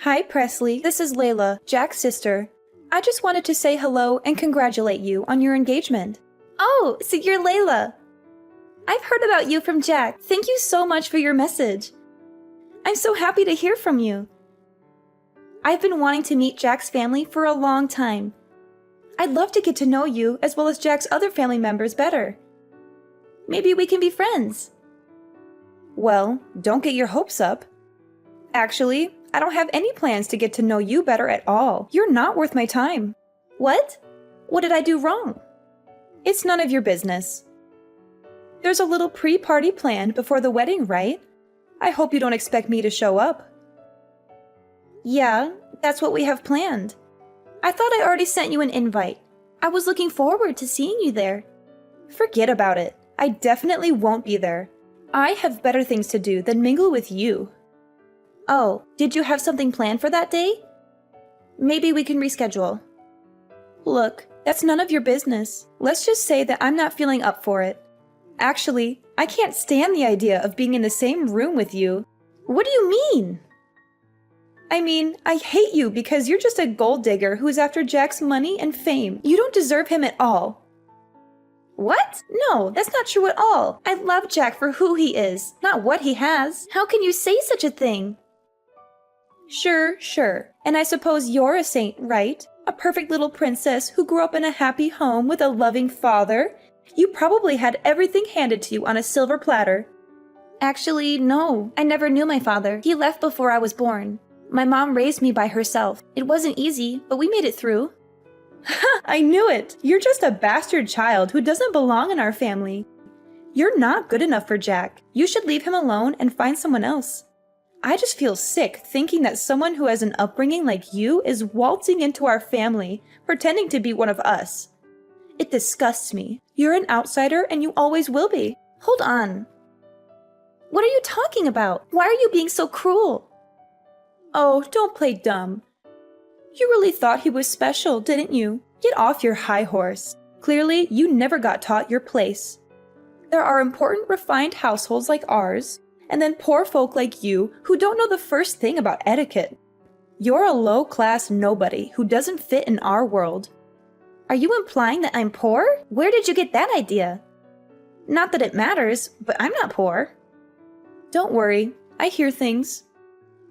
Hi, Presley. This is Layla, Jack's sister. I just wanted to say hello and congratulate you on your engagement. Oh, so you're Layla. I've heard about you from Jack. Thank you so much for your message. I'm so happy to hear from you. I've been wanting to meet Jack's family for a long time. I'd love to get to know you as well as Jack's other family members better. Maybe we can be friends. Well, don't get your hopes up. Actually, I don't have any plans to get to know you better at all. You're not worth my time. What? What did I do wrong? It's none of your business. There's a little pre-party planned before the wedding, right? I hope you don't expect me to show up. Yeah, that's what we have planned. I thought I already sent you an invite. I was looking forward to seeing you there. Forget about it. I definitely won't be there. I have better things to do than mingle with you. Oh, did you have something planned for that day? Maybe we can reschedule. Look, that's none of your business. Let's just say that I'm not feeling up for it. Actually, I can't stand the idea of being in the same room with you. What do you mean? I mean, I hate you because you're just a gold digger who's after Jack's money and fame. You don't deserve him at all. What? No, that's not true at all. I love Jack for who he is, not what he has. How can you say such a thing? Sure. And I suppose you're a saint, right? A perfect little princess who grew up in a happy home with a loving father. You probably had everything handed to you on a silver platter. Actually, no. I never knew my father. He left before I was born. My mom raised me by herself. It wasn't easy, but we made it through. I knew it! You're just a bastard child who doesn't belong in our family. You're not good enough for Jack. You should leave him alone and find someone else. I just feel sick thinking that someone who has an upbringing like you is waltzing into our family, pretending to be one of us. It disgusts me. You're an outsider and you always will be. Hold on. What are you talking about? Why are you being so cruel? Oh, don't play dumb. You really thought he was special, didn't you? Get off your high horse. Clearly, you never got taught your place. There are important, refined households like ours, and then poor folk like you who don't know the first thing about etiquette. You're a low-class nobody who doesn't fit in our world. Are you implying that I'm poor? Where did you get that idea? Not that it matters, but I'm not poor. Don't worry, I hear things.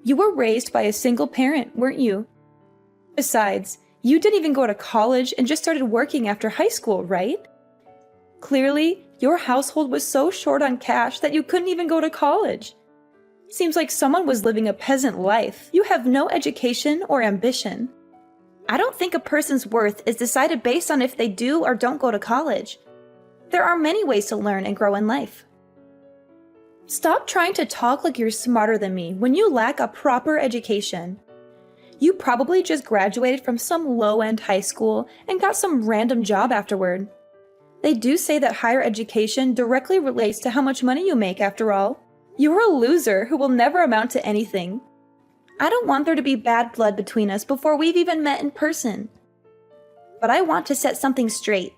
You were raised by a single parent, weren't you? Besides, you didn't even go to college and just started working after high school, right? Clearly, your household was so short on cash that you couldn't even go to college. Seems like someone was living a peasant life. You have no education or ambition. I don't think a person's worth is decided based on if they do or don't go to college. There are many ways to learn and grow in life. Stop trying to talk like you're smarter than me when you lack a proper education. You probably just graduated from some low-end high school and got some random job afterward. They do say that higher education directly relates to how much money you make after all. You're a loser who will never amount to anything. I don't want there to be bad blood between us before we've even met in person. But I want to set something straight.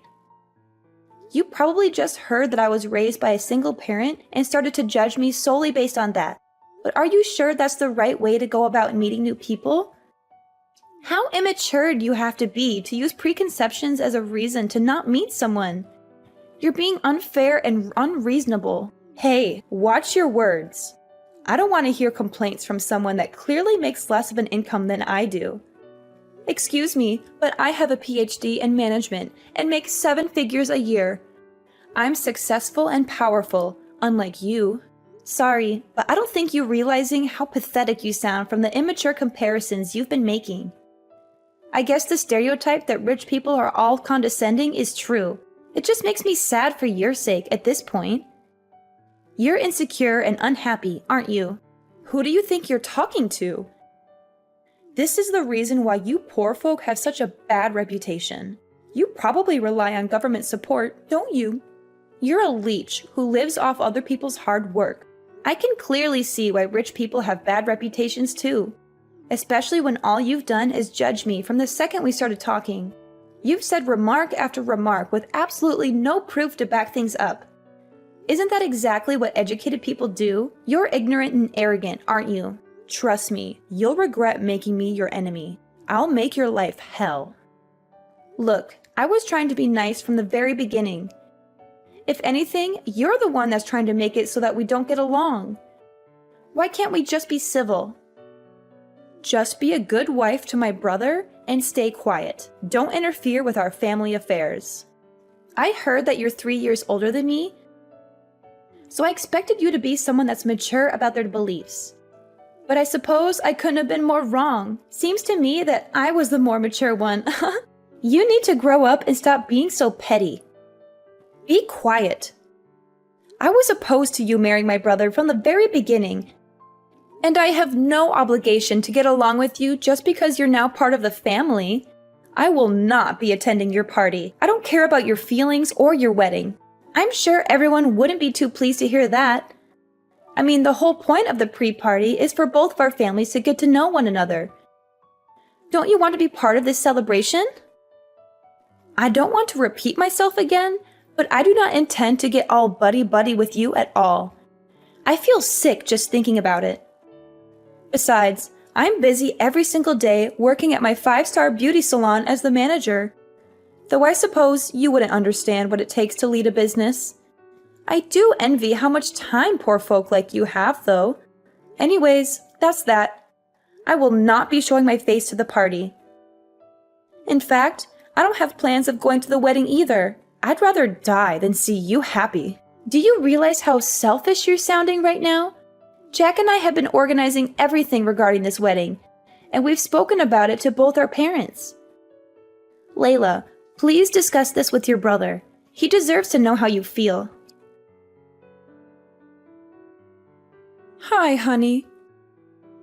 You probably just heard that I was raised by a single parent and started to judge me solely based on that. But are you sure that's the right way to go about meeting new people? How immature do you have to be to use preconceptions as a reason to not meet someone? You're being unfair and unreasonable. Hey, watch your words. I don't want to hear complaints from someone that clearly makes less of an income than I do. Excuse me, but I have a PhD in management and make 7 figures a year. I'm successful and powerful, unlike you. Sorry, but I don't think you're realizing how pathetic you sound from the immature comparisons you've been making. I guess the stereotype that rich people are all condescending is true. It just makes me sad for your sake at this point. You're insecure and unhappy, aren't you? Who do you think you're talking to? This is the reason why you poor folk have such a bad reputation. You probably rely on government support, don't you? You're a leech who lives off other people's hard work. I can clearly see why rich people have bad reputations too. Especially when all you've done is judge me from the second we started talking. You've said remark after remark with absolutely no proof to back things up. Isn't that exactly what educated people do? You're ignorant and arrogant, aren't you? Trust me, you'll regret making me your enemy. I'll make your life hell. Look, I was trying to be nice from the very beginning. If anything, you're the one that's trying to make it so that we don't get along. Why can't we just be civil? Just be a good wife to my brother and stay quiet. Don't interfere with our family affairs. I heard that you're 3 years older than me, so I expected you to be someone that's mature about their beliefs. But I suppose I couldn't have been more wrong. Seems to me that I was the more mature one. You need to grow up and stop being so petty. Be quiet. I was opposed to you marrying my brother from the very beginning, and I have no obligation to get along with you just because you're now part of the family. I will not be attending your party. I don't care about your feelings or your wedding. I'm sure everyone wouldn't be too pleased to hear that. I mean, the whole point of the pre-party is for both of our families to get to know one another. Don't you want to be part of this celebration? I don't want to repeat myself again, but I do not intend to get all buddy-buddy with you at all. I feel sick just thinking about it. Besides, I'm busy every single day working at my 5-star beauty salon as the manager. Though I suppose you wouldn't understand what it takes to lead a business. I do envy how much time poor folk like you have, though. Anyways, that's that. I will not be showing my face to the party. In fact, I don't have plans of going to the wedding either. I'd rather die than see you happy. Do you realize how selfish you're sounding right now? Jack and I have been organizing everything regarding this wedding, and we've spoken about it to both our parents. Layla, please discuss this with your brother. He deserves to know how you feel. Hi, honey.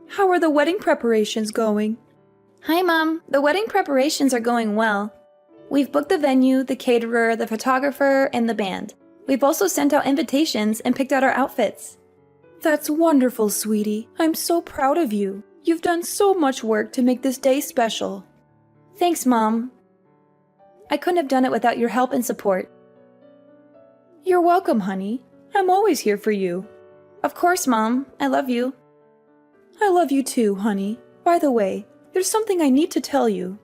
How are the wedding preparations going? Hi, Mom. The wedding preparations are going well. We've booked the venue, the caterer, the photographer, and the band. We've also sent out invitations and picked out our outfits. That's wonderful, sweetie. I'm so proud of you. You've done so much work to make this day special. Thanks, Mom. I couldn't have done it without your help and support. You're welcome, honey. I'm always here for you. Of course, Mom. I love you. I love you too, honey. By the way, there's something I need to tell you.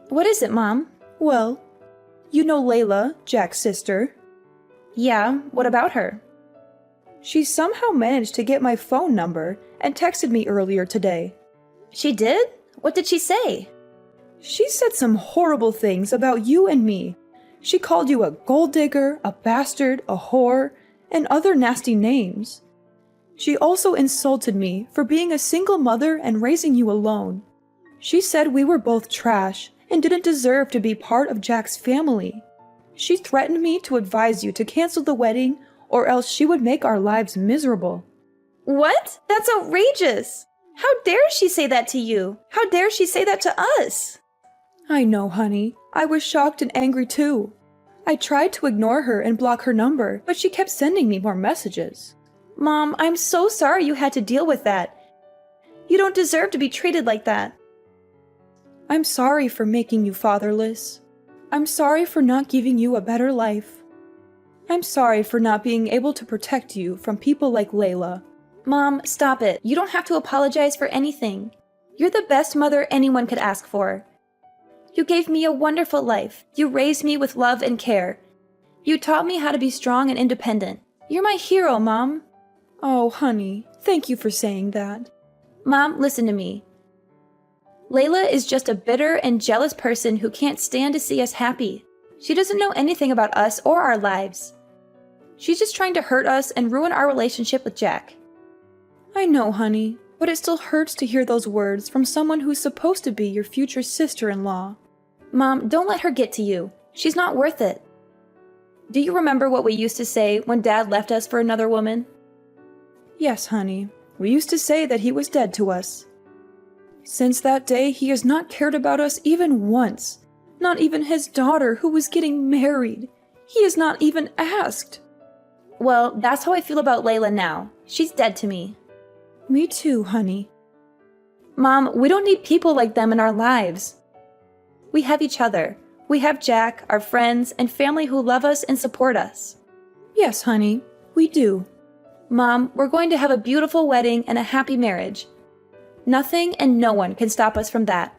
What is it, Mom? Well, you know Layla, Jack's sister. Yeah, what about her? She somehow managed to get my phone number and texted me earlier today. She did? What did she say? She said some horrible things about you and me. She called you a gold digger, a bastard, a whore, and other nasty names. She also insulted me for being a single mother and raising you alone. She said we were both trash and didn't deserve to be part of Jack's family. She threatened me to advise you to cancel the wedding or else she would make our lives miserable. What? That's outrageous! How dare she say that to you? How dare she say that to us? I know, honey. I was shocked and angry too. I tried to ignore her and block her number, but she kept sending me more messages. Mom, I'm so sorry you had to deal with that. You don't deserve to be treated like that. I'm sorry for making you fatherless. I'm sorry for not giving you a better life. I'm sorry for not being able to protect you from people like Layla. Mom, stop it. You don't have to apologize for anything. You're the best mother anyone could ask for. You gave me a wonderful life. You raised me with love and care. You taught me how to be strong and independent. You're my hero, Mom. Oh, honey, thank you for saying that. Mom, listen to me. Layla is just a bitter and jealous person who can't stand to see us happy. She doesn't know anything about us or our lives. She's just trying to hurt us and ruin our relationship with Jack. I know, honey, but it still hurts to hear those words from someone who's supposed to be your future sister-in-law. Mom, don't let her get to you. She's not worth it. Do you remember what we used to say when Dad left us for another woman? Yes, honey. We used to say that he was dead to us. Since that day, he has not cared about us even once. Not even his daughter, who was getting married. He has not even asked. Well, that's how I feel about Layla now. She's dead to me. Me too, honey. Mom, we don't need people like them in our lives. We have each other. We have Jack, our friends, and family who love us and support us. Yes, honey, we do. Mom, we're going to have a beautiful wedding and a happy marriage. Nothing and no one can stop us from that.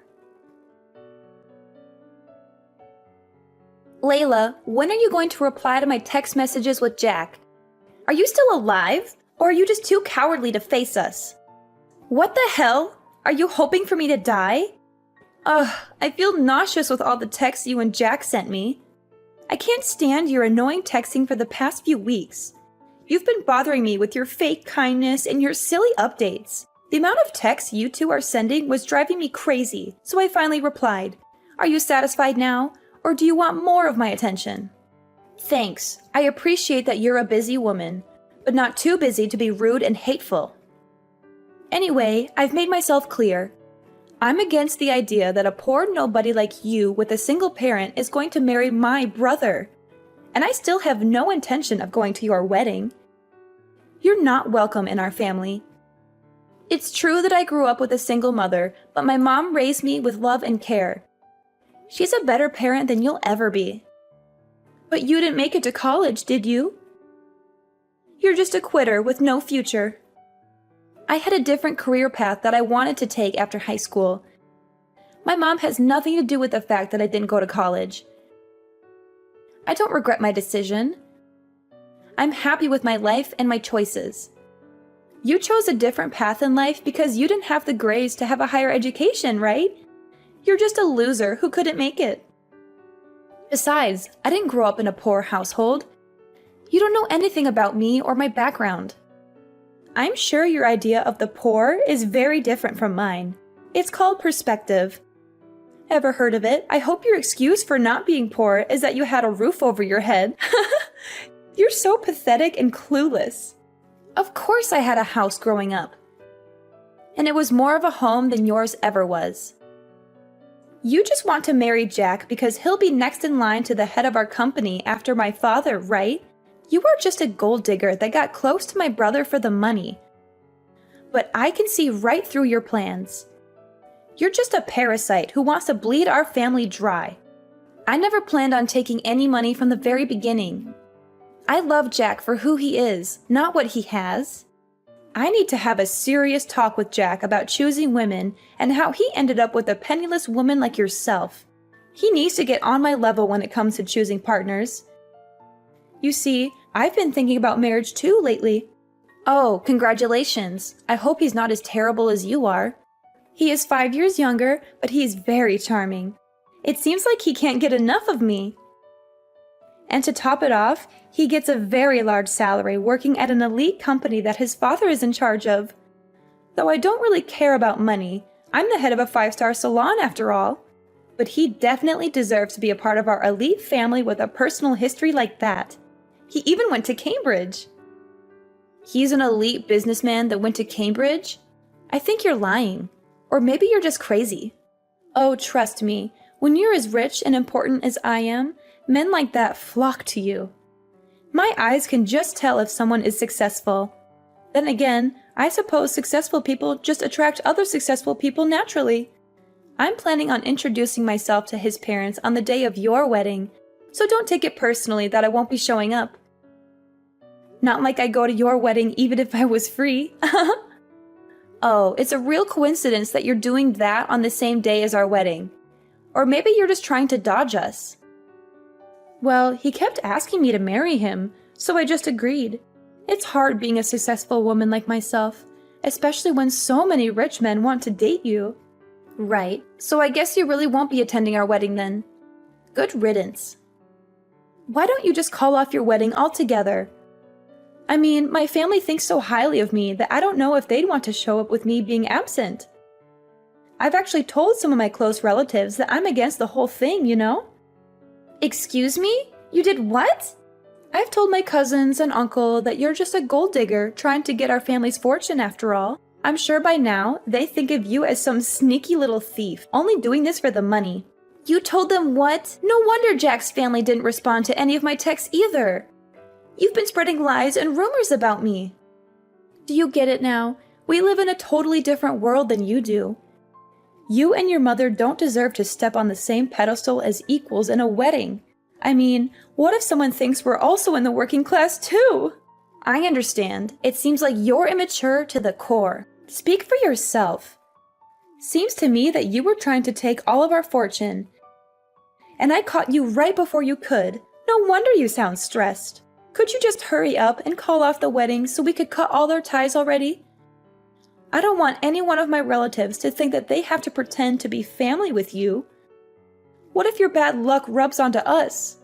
Layla, when are you going to reply to my text messages with Jack? Are you still alive? Or are you just too cowardly to face us? What the hell? Are you hoping for me to die? Ugh, I feel nauseous with all the texts you and Jack sent me. I can't stand your annoying texting for the past few weeks. You've been bothering me with your fake kindness and your silly updates. The amount of texts you two are sending was driving me crazy, so I finally replied. Are you satisfied now, or do you want more of my attention? Thanks. I appreciate that you're a busy woman, but not too busy to be rude and hateful. Anyway, I've made myself clear. I'm against the idea that a poor nobody like you with a single parent is going to marry my brother. And I still have no intention of going to your wedding. You're not welcome in our family. It's true that I grew up with a single mother, but my mom raised me with love and care. She's a better parent than you'll ever be. But you didn't make it to college, did you? You're just a quitter with no future. I had a different career path that I wanted to take after high school. My mom has nothing to do with the fact that I didn't go to college. I don't regret my decision. I'm happy with my life and my choices. You chose a different path in life because you didn't have the grades to have a higher education, right? You're just a loser who couldn't make it. Besides, I didn't grow up in a poor household. You don't know anything about me or my background. I'm sure your idea of the poor is very different from mine. It's called perspective. Ever heard of it? I hope your excuse for not being poor is that you had a roof over your head. You're so pathetic and clueless. Of course I had a house growing up. And it was more of a home than yours ever was. You just want to marry Jack because he'll be next in line to the head of our company after my father, right? You are just a gold digger that got close to my brother for the money. But I can see right through your plans. You're just a parasite who wants to bleed our family dry. I never planned on taking any money from the very beginning. I love Jack for who he is, not what he has. I need to have a serious talk with Jack about choosing women and how he ended up with a penniless woman like yourself. He needs to get on my level when it comes to choosing partners. You see, I've been thinking about marriage too lately. Oh, congratulations. I hope he's not as terrible as you are. He is 5 years younger, but he's very charming. It seems like he can't get enough of me. And to top it off, he gets a very large salary working at an elite company that his father is in charge of. Though I don't really care about money, I'm the head of a 5-star salon after all. But he definitely deserves to be a part of our elite family with a personal history like that. He even went to Cambridge. He's an elite businessman that went to Cambridge? I think you're lying. Or maybe you're just crazy. Oh, trust me, when you're as rich and important as I am, men like that flock to you. My eyes can just tell if someone is successful. Then again, I suppose successful people just attract other successful people naturally. I'm planning on introducing myself to his parents on the day of your wedding, so don't take it personally that I won't be showing up. Not like I go to your wedding even if I was free. Oh, it's a real coincidence that you're doing that on the same day as our wedding. Or maybe you're just trying to dodge us. Well, he kept asking me to marry him, so I just agreed. It's hard being a successful woman like myself, especially when so many rich men want to date you. Right, so I guess you really won't be attending our wedding then. Good riddance. Why don't you just call off your wedding altogether? I mean, my family thinks so highly of me that I don't know if they'd want to show up with me being absent. I've actually told some of my close relatives that I'm against the whole thing, you know? Excuse me? You did what? I've told my cousins and uncle that you're just a gold digger trying to get our family's fortune after all. I'm sure by now they think of you as some sneaky little thief, only doing this for the money. You told them what? No wonder Jack's family didn't respond to any of my texts either. You've been spreading lies and rumors about me. Do you get it now? We live in a totally different world than you do. You and your mother don't deserve to step on the same pedestal as equals in a wedding. I mean, what if someone thinks we're also in the working class too? I understand. It seems like you're immature to the core. Speak for yourself. Seems to me that you were trying to take all of our fortune, and I caught you right before you could. No wonder you sound stressed. Could you just hurry up and call off the wedding so we could cut all our ties already? I don't want any one of my relatives to think that they have to pretend to be family with you. What if your bad luck rubs onto us?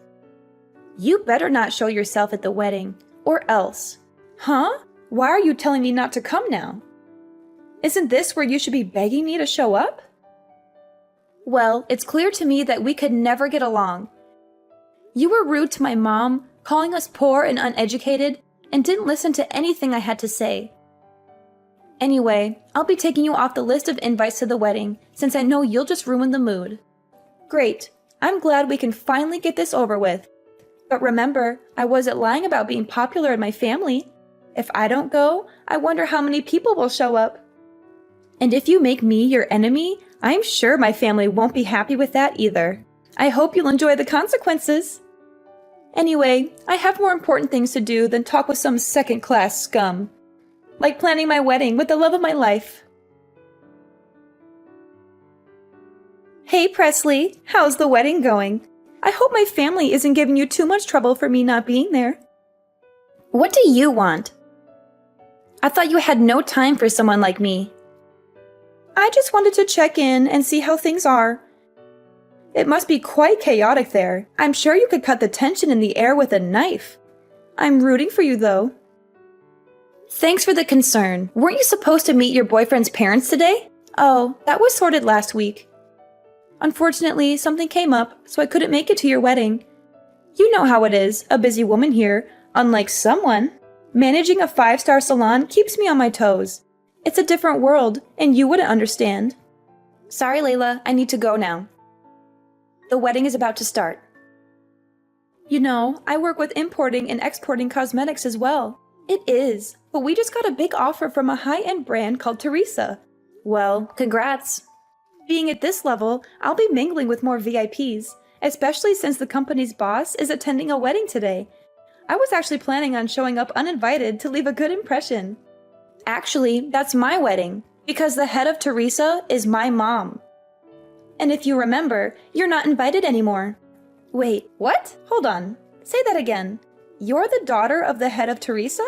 You better not show yourself at the wedding, or else. Huh? Why are you telling me not to come now? Isn't this where you should be begging me to show up? Well, it's clear to me that we could never get along. You were rude to my mom, calling us poor and uneducated, and didn't listen to anything I had to say. Anyway, I'll be taking you off the list of invites to the wedding, since I know you'll just ruin the mood. Great. I'm glad we can finally get this over with. But remember, I wasn't lying about being popular in my family. If I don't go, I wonder how many people will show up. And if you make me your enemy, I'm sure my family won't be happy with that either. I hope you'll enjoy the consequences. Anyway, I have more important things to do than talk with some second-class scum. Like planning my wedding with the love of my life. Hey Presley, how's the wedding going? I hope my family isn't giving you too much trouble for me not being there. What do you want? I thought you had no time for someone like me. I just wanted to check in and see how things are. It must be quite chaotic there. I'm sure you could cut the tension in the air with a knife. I'm rooting for you, though. Thanks for the concern. Weren't you supposed to meet your boyfriend's parents today? Oh, that was sorted last week. Unfortunately, something came up, so I couldn't make it to your wedding. You know how it is, a busy woman here, unlike someone. Managing a 5-star salon keeps me on my toes. It's a different world, and you wouldn't understand. Sorry, Layla, I need to go now. The wedding is about to start. You know, I work with importing and exporting cosmetics as well. It is, but we just got a big offer from a high-end brand called Teresa. Well, congrats. Being at this level, I'll be mingling with more VIPs, especially since the company's boss is attending a wedding today. I was actually planning on showing up uninvited to leave a good impression. Actually, that's my wedding, because the head of Teresa is my mom. And if you remember, you're not invited anymore. Wait, what? Hold on. Say that again. You're the daughter of the head of Teresa?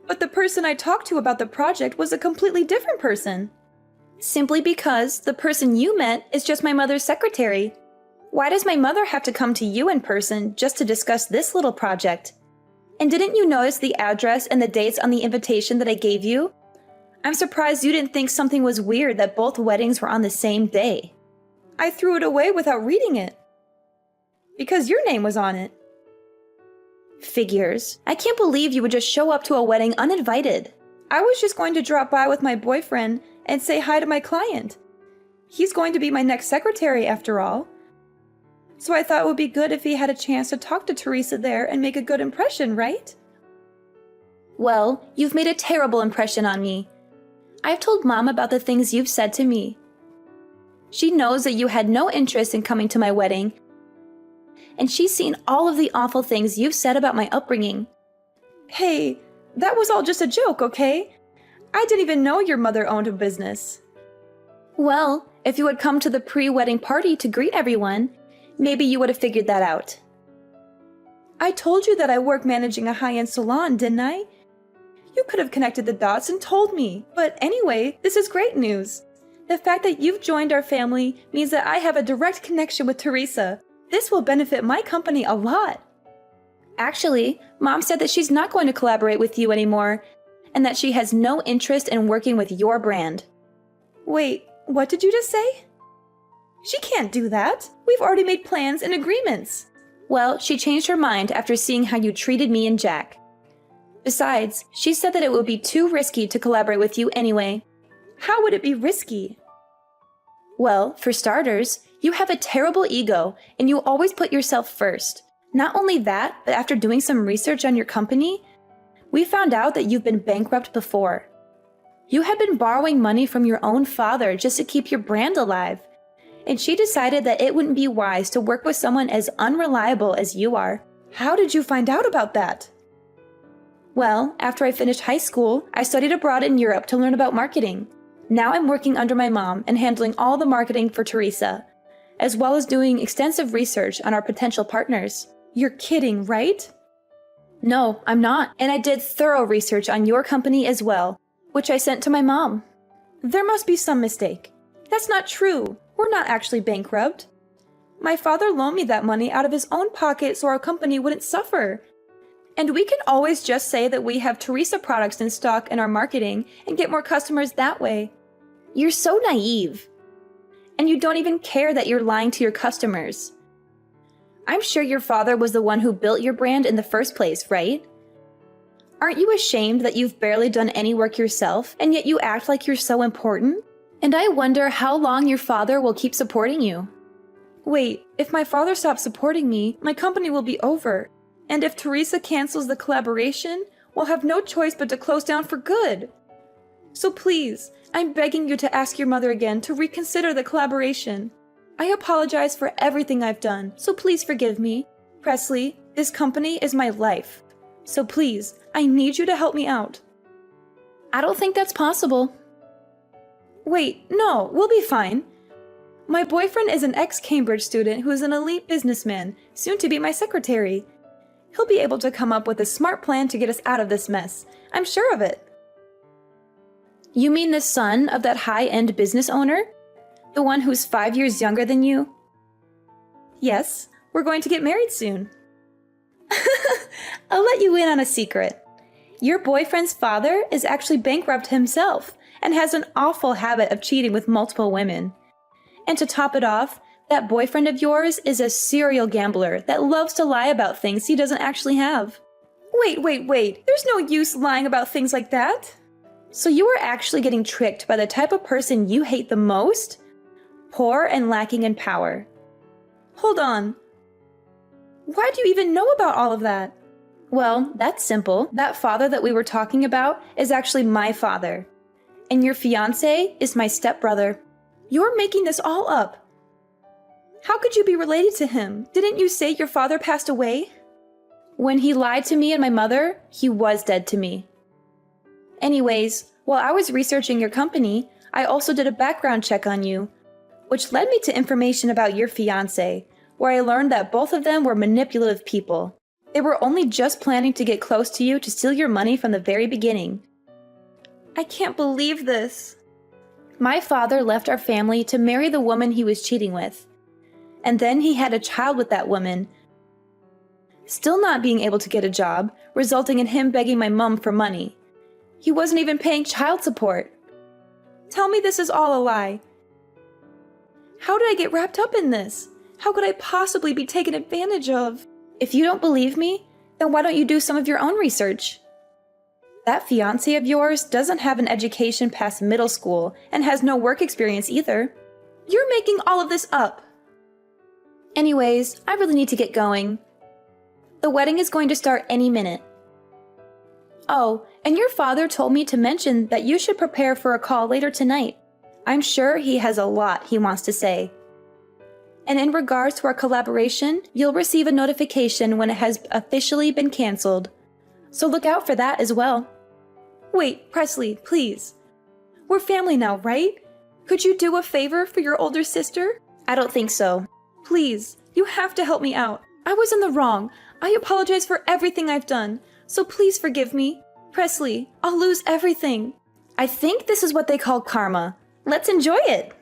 But the person I talked to about the project was a completely different person. Simply because the person you met is just my mother's secretary. Why does my mother have to come to you in person just to discuss this little project? And didn't you notice the address and the dates on the invitation that I gave you? I'm surprised you didn't think something was weird that both weddings were on the same day. I threw it away without reading it. Because your name was on it. Figures. I can't believe you would just show up to a wedding uninvited. I was just going to drop by with my boyfriend and say hi to my client. He's going to be my next secretary after all. So I thought it would be good if he had a chance to talk to Teresa there and make a good impression, right? Well, you've made a terrible impression on me. I've told Mom about the things you've said to me. She knows that you had no interest in coming to my wedding, and she's seen all of the awful things you've said about my upbringing. Hey, that was all just a joke, okay? I didn't even know your mother owned a business. Well, if you had come to the pre-wedding party to greet everyone, maybe you would have figured that out. I told you that I work managing a high-end salon, didn't I? You could have connected the dots and told me. But anyway, this is great news. The fact that you've joined our family means that I have a direct connection with Teresa. This will benefit my company a lot. Actually, Mom said that she's not going to collaborate with you anymore, and that she has no interest in working with your brand. Wait, what did you just say? She can't do that. We've already made plans and agreements. Well, she changed her mind after seeing how you treated me and Jack. Besides, she said that it would be too risky to collaborate with you anyway. How would it be risky? Well, for starters, you have a terrible ego and you always put yourself first. Not only that, but after doing some research on your company, we found out that you've been bankrupt before. You had been borrowing money from your own father just to keep your brand alive, and she decided that it wouldn't be wise to work with someone as unreliable as you are. How did you find out about that? Well, after I finished high school, I studied abroad in Europe to learn about marketing. Now I'm working under my mom and handling all the marketing for Teresa, as well as doing extensive research on our potential partners. You're kidding, right? No, I'm not. And I did thorough research on your company as well, which I sent to my mom. There must be some mistake. That's not true. We're not actually bankrupt. My father loaned me that money out of his own pocket so our company wouldn't suffer. And we can always just say that we have Teresa products in stock in our marketing and get more customers that way. You're so naive. And you don't even care that you're lying to your customers. I'm sure your father was the one who built your brand in the first place, right? Aren't you ashamed that you've barely done any work yourself, and yet you act like you're so important? And I wonder how long your father will keep supporting you. Wait, if my father stops supporting me, my company will be over. And if Teresa cancels the collaboration, we'll have no choice but to close down for good. So please, I'm begging you to ask your mother again to reconsider the collaboration. I apologize for everything I've done, so please forgive me. Presley, this company is my life. So please, I need you to help me out. I don't think that's possible. Wait, no, we'll be fine. My boyfriend is an ex-Cambridge student who is an elite businessman, soon to be my secretary. He'll be able to come up with a smart plan to get us out of this mess. I'm sure of it. You mean the son of that high-end business owner? The one who's 5 years younger than you? Yes, we're going to get married soon. I'll let you in on a secret. Your boyfriend's father is actually bankrupt himself and has an awful habit of cheating with multiple women. And to top it off, that boyfriend of yours is a serial gambler that loves to lie about things he doesn't actually have. Wait. There's no use lying about things like that. So you are actually getting tricked by the type of person you hate the most? Poor and lacking in power. Hold on. Why do you even know about all of that? Well, that's simple. That father that we were talking about is actually my father. And your fiancé is my stepbrother. You're making this all up. How could you be related to him? Didn't you say your father passed away? When he lied to me and my mother, he was dead to me. Anyways, while I was researching your company, I also did a background check on you, which led me to information about your fiancé, where I learned that both of them were manipulative people. They were only just planning to get close to you to steal your money from the very beginning. I can't believe this. My father left our family to marry the woman he was cheating with. And then he had a child with that woman, still not being able to get a job, resulting in him begging my mom for money. He wasn't even paying child support. Tell me this is all a lie. How did I get wrapped up in this? How could I possibly be taken advantage of? If you don't believe me, then why don't you do some of your own research? That fiancé of yours doesn't have an education past middle school and has no work experience either. You're making all of this up. Anyways, I really need to get going. The wedding is going to start any minute. Oh, and your father told me to mention that you should prepare for a call later tonight. I'm sure he has a lot he wants to say. And in regards to our collaboration, you'll receive a notification when it has officially been canceled. So look out for that as well. Wait, Presley, please. We're family now, right? Could you do a favor for your older sister? I don't think so. Please, you have to help me out. I was in the wrong. I apologize for everything I've done. So please forgive me. Presley, I'll lose everything. I think this is what they call karma. Let's enjoy it.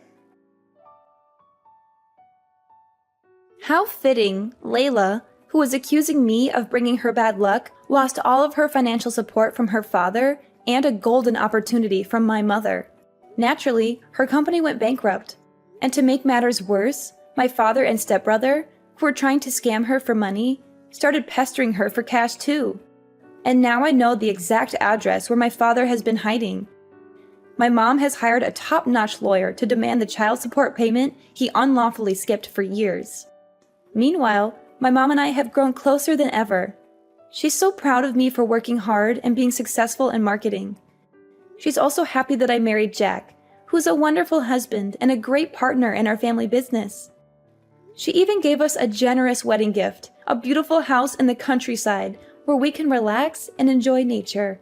How fitting, Layla, who was accusing me of bringing her bad luck, lost all of her financial support from her father and a golden opportunity from my mother. Naturally, her company went bankrupt. And to make matters worse, my father and stepbrother, who were trying to scam her for money, started pestering her for cash too. And now I know the exact address where my father has been hiding. My mom has hired a top-notch lawyer to demand the child support payment he unlawfully skipped for years. Meanwhile, my mom and I have grown closer than ever. She's so proud of me for working hard and being successful in marketing. She's also happy that I married Jack, who's a wonderful husband and a great partner in our family business. She even gave us a generous wedding gift, a beautiful house in the countryside where we can relax and enjoy nature.